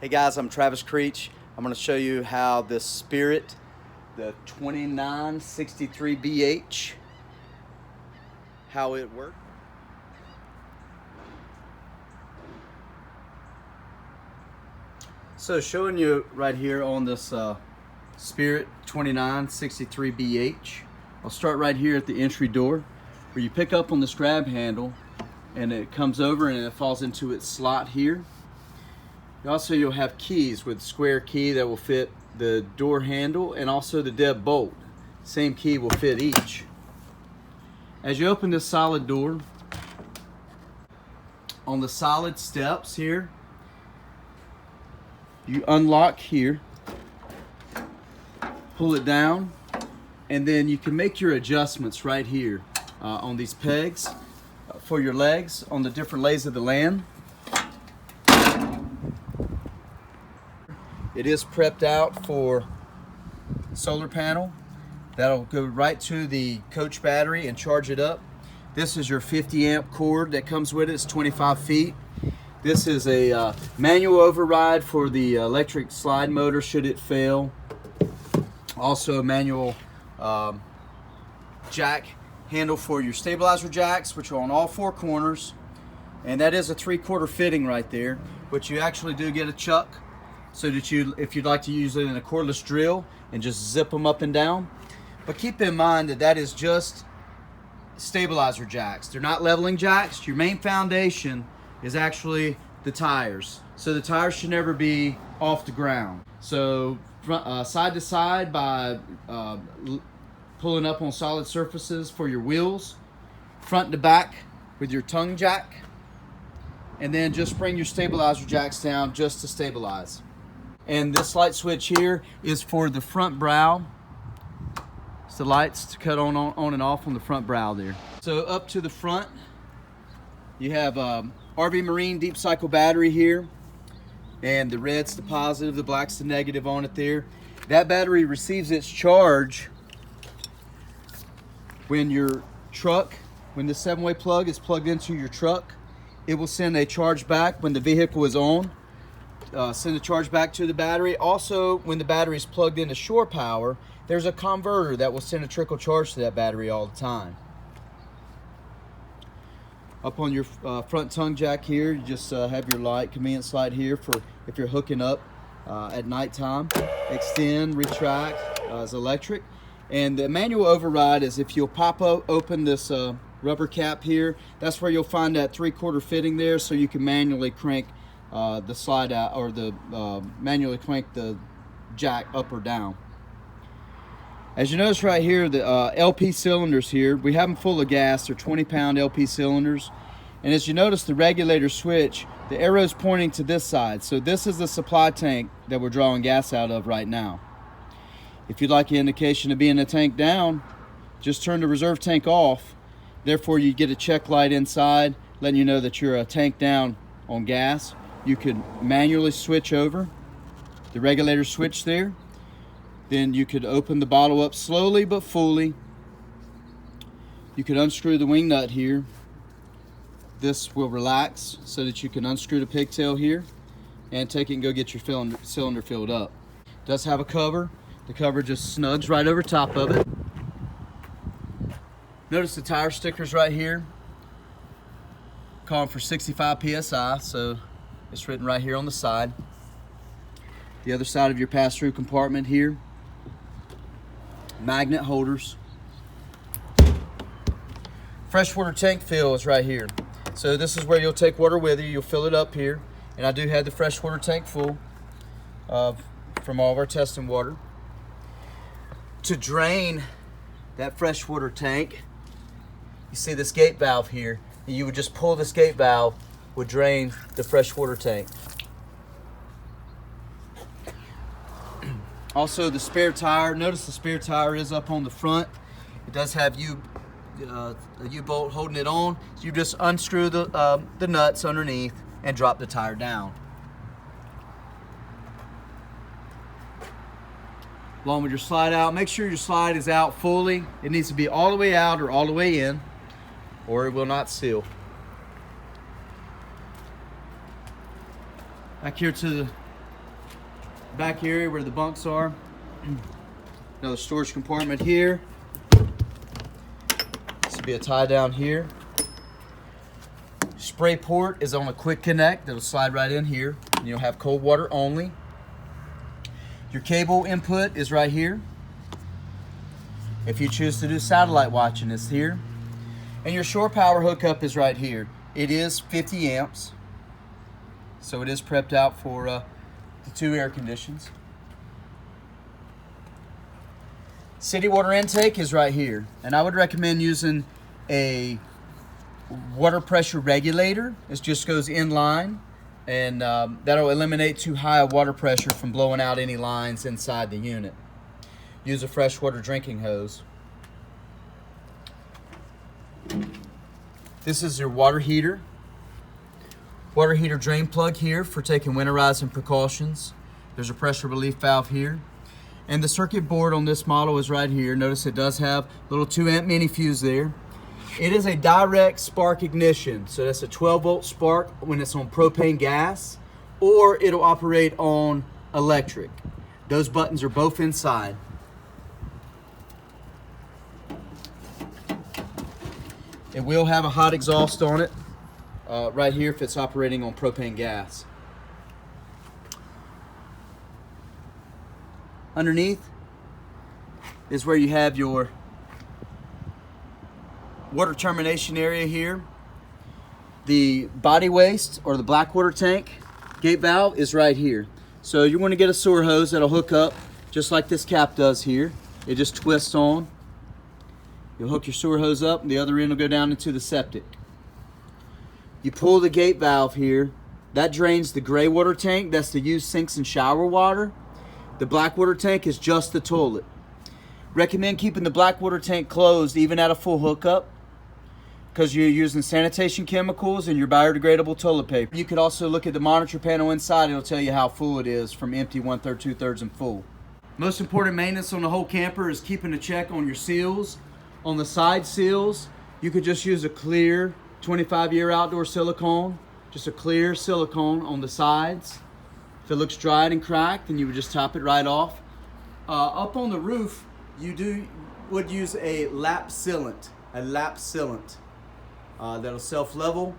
Hey guys, I'm Travis Creech. I'm going to show you how this Spirit, the 2963BH, how it works. So showing you right here on this Spirit 2963BH. I'll start right here at the entry door where you pick up on this grab handle and it comes over and it falls into its slot here. Also, you'll have keys with square key that will fit the door handle and also the deadbolt. Same key will fit each. As you open this solid door, on the solid steps here, you unlock here, pull it down, and then you can make your adjustments right here on these pegs for your legs on the different lays of the land. It is prepped out for solar panel. That'll go right to the coach battery and charge it up. This is your 50 amp cord that comes with it. It's 25 feet. This is a manual override for the electric slide motor should it fail. Also a manual jack handle for your stabilizer jacks, which are on all four corners. And that is a 3/4 fitting right there, but you actually do get a chuck so that if you'd like to use it in a cordless drill and just zip them up and down. But keep in mind that that is just stabilizer jacks. They're not leveling jacks. Your main foundation is actually the tires. So the tires should never be off the ground. So side to side by pulling up on solid surfaces for your wheels, front to back with your tongue jack, and then just bring your stabilizer jacks down just to stabilize. And this light switch here is for the front brow. It's the lights to cut on and off on the front brow there. So up to the front, you have RV Marine deep cycle battery here, and the red's the positive, the black's the negative on it there. That battery receives its charge when your truck, when the 7-way plug is plugged into your truck. It will send a charge back when the vehicle is on. Send a charge back to the battery. Also, when the battery is plugged into shore power, there's a converter that will send a trickle charge to that battery all the time. Up on your front tongue jack here, you just have your light, convenience light here for if you're hooking up at nighttime. Extend, retract is electric. And the manual override is if you'll pop open this rubber cap here, that's where you'll find that 3/4 fitting there, so you can manually crank the slide out, or the manually crank the jack up or down. As you notice right here, the LP cylinders here, we have them full of gas. They're 20-pound LP cylinders. And as you notice, the regulator switch, the arrow is pointing to this side. So this is the supply tank that we're drawing gas out of right now. If you'd like an indication of being the tank down, just turn the reserve tank off. Therefore, you get a check light inside letting you know that you're a tank down on gas. You could manually switch over the regulator switch there. Then you could open the bottle up slowly but fully. You could unscrew the wing nut here. This will relax so that you can unscrew the pigtail here and take it and go get your cylinder filled up. It does have a cover. The cover just snugs right over top of it. Notice the tire stickers right here, calling for 65 PSI, so it's written right here on the side. The other side of your pass-through compartment here, magnet holders. Freshwater tank fill is right here. So this is where you'll take water with you. You'll fill it up here, and I do have the freshwater tank full from all of our testing water. To drain that freshwater tank, you see this gate valve here, and you would just pull this gate valve, would drain the freshwater tank. Also the spare tire, notice the spare tire is up on the front. It does have a U-bolt holding it on. So you just unscrew the nuts underneath and drop the tire down. Along with your slide out, make sure your slide is out fully. It needs to be all the way out or all the way in, or it will not seal. Back here to back area where the bunks are. Another storage compartment here. This will be a tie down here. Spray port is on a quick connect that'll slide right in here. You'll have cold water only. Your cable input is right here. If you choose to do satellite watching, it's here. And your shore power hookup is right here. It is 50 amps, so it is prepped out for the 2 air conditions. City water intake is right here, and I would recommend using a water pressure regulator. It just goes in line, and that'll eliminate too high a water pressure from blowing out any lines inside the unit. Use a freshwater drinking hose. This is your water heater. Water heater drain plug here for taking winterizing precautions. There's a pressure relief valve here. And the circuit board on this model is right here. Notice it does have a little 2 amp mini fuse there. It is a direct spark ignition. So that's a 12 volt spark when it's on propane gas, or it'll operate on electric. Those buttons are both inside. It will have a hot exhaust on it right here if it's operating on propane gas. Underneath is where you have your water termination area here. The body waste or the black water tank gate valve is right here. So you're going to get a sewer hose that'll hook up just like this cap does here. It just twists on. You'll hook your sewer hose up and the other end will go down into the septic. You pull the gate valve here. That drains the gray water tank. That's the used sinks and shower water. The black water tank is just the toilet. Recommend keeping the black water tank closed even at a full hookup, because you're using sanitation chemicals and your biodegradable toilet paper. You could also look at the monitor panel inside. It'll tell you how full it is, from empty, 1/3, 2/3, and full. Most important maintenance on the whole camper is keeping a check on your seals. On the side seals, you could just use a clear 25-year outdoor silicone, just a clear silicone on the sides. If it looks dried and cracked, then you would just top it right off. Up on the roof, you would use a lap sealant, that'll self-level.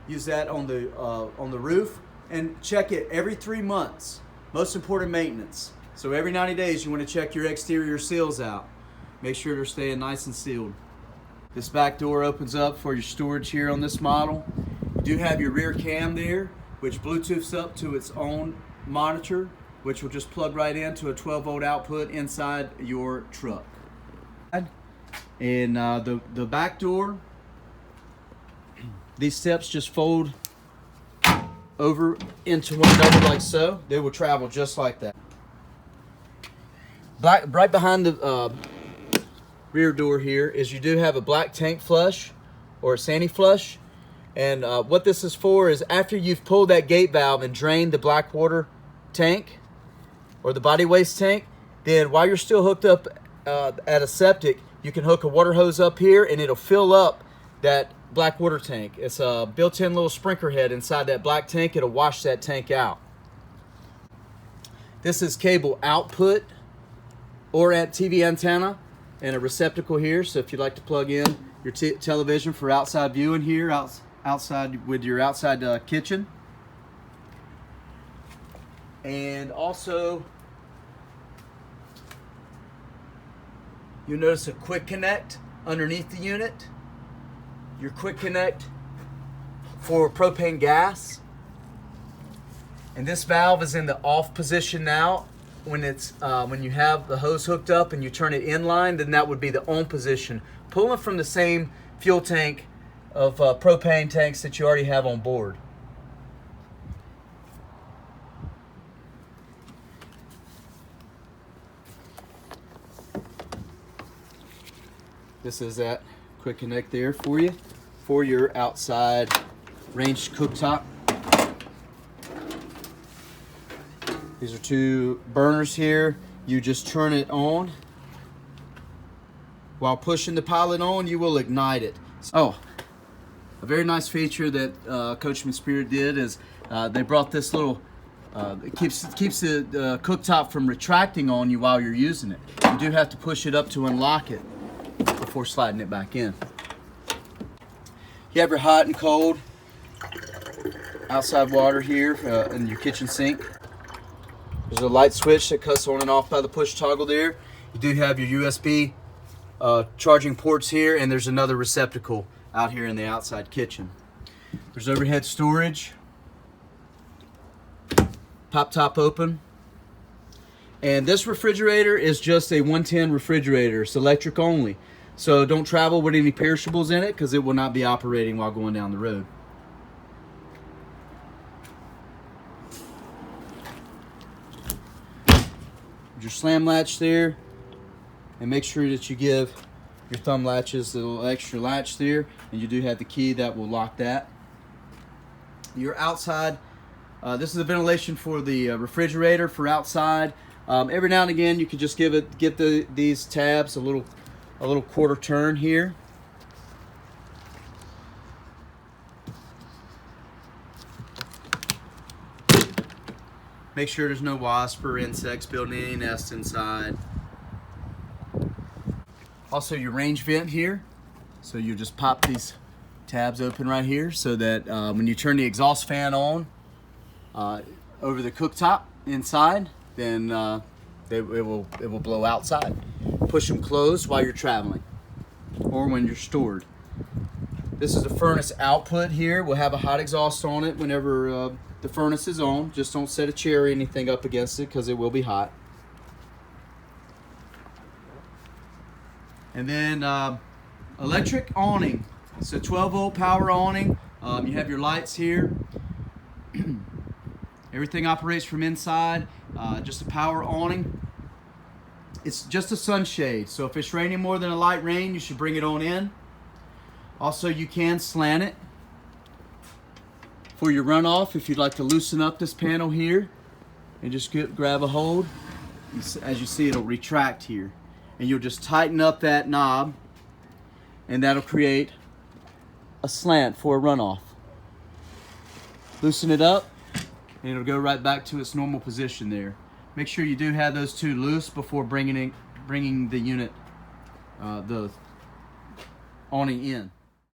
Use that on the roof, and check it every 3 months. Most important maintenance. So every 90 days, you want to check your exterior seals out. Make sure they're staying nice and sealed. This back door opens up for your storage here on this model. You do have your rear cam there, which Bluetooths up to its own monitor, which will just plug right into a 12 volt output inside your truck. And the back door, these steps just fold over into one another like so. They will travel just like that. Right behind the rear door here is you do have a black tank flush or a Sani flush, and what this is for is after you've pulled that gate valve and drained the black water tank or the body waste tank, then while you're still hooked up at a septic, you can hook a water hose up here and it'll fill up that black water tank. It's a built-in little sprinkler head inside that black tank. It'll wash that tank out. This is cable output or at TV antenna, and a receptacle here, so if you'd like to plug in your television for outside viewing here, outside with your outside kitchen. And also, you'll notice a quick connect underneath the unit. Your quick connect for propane gas. And this valve is in the off position now. When it's when you have the hose hooked up and you turn it in line, then that would be the on position, pulling from the same fuel tank of propane tanks that you already have on board. This is that quick connect there for you for your outside range cooktop. These are 2 burners here. You just turn it on. While pushing the pilot on, you will ignite it. Oh, a very nice feature that Coachmen Spirit did is they brought this little It keeps the cooktop from retracting on you while you're using it. You do have to push it up to unlock it before sliding it back in. You have your hot and cold outside water here in your kitchen sink. There's a light switch that cuts on and off by the push toggle there. You do have your USB charging ports here, and there's another receptacle out here in the outside kitchen. There's overhead storage. Pop top open. And this refrigerator is just a 110 refrigerator. It's electric only. So don't travel with any perishables in it because it will not be operating while going down the road. Your slam latch there. And make sure that you give your thumb latches a little extra latch there. And you do have the key that will lock that. Your outside, this is the ventilation for the refrigerator for outside. Every now and again, you can just give these tabs a little quarter turn here. Make sure there's no wasp or insects building any nest inside. Also, your range vent here. So you just pop these tabs open right here so that when you turn the exhaust fan on over the cooktop inside, then it will blow outside. Push them closed while you're traveling or when you're stored. This is the furnace output here. We'll have a hot exhaust on it whenever the furnace is on. Just don't set a chair or anything up against it because it will be hot. And then electric awning. It's a 12-volt power awning. You have your lights here. Everything operates from inside. Just a power awning. It's just a sunshade, so if it's raining more than a light rain, you should bring it on in. Also, you can slant it for your runoff if you'd like to loosen up this panel here and just grab a hold. As you see, it'll retract here, and you'll just tighten up that knob, and that'll create a slant for a runoff. Loosen it up, and it'll go right back to its normal position there. Make sure you do have those two loose before bringing the unit, the awning in.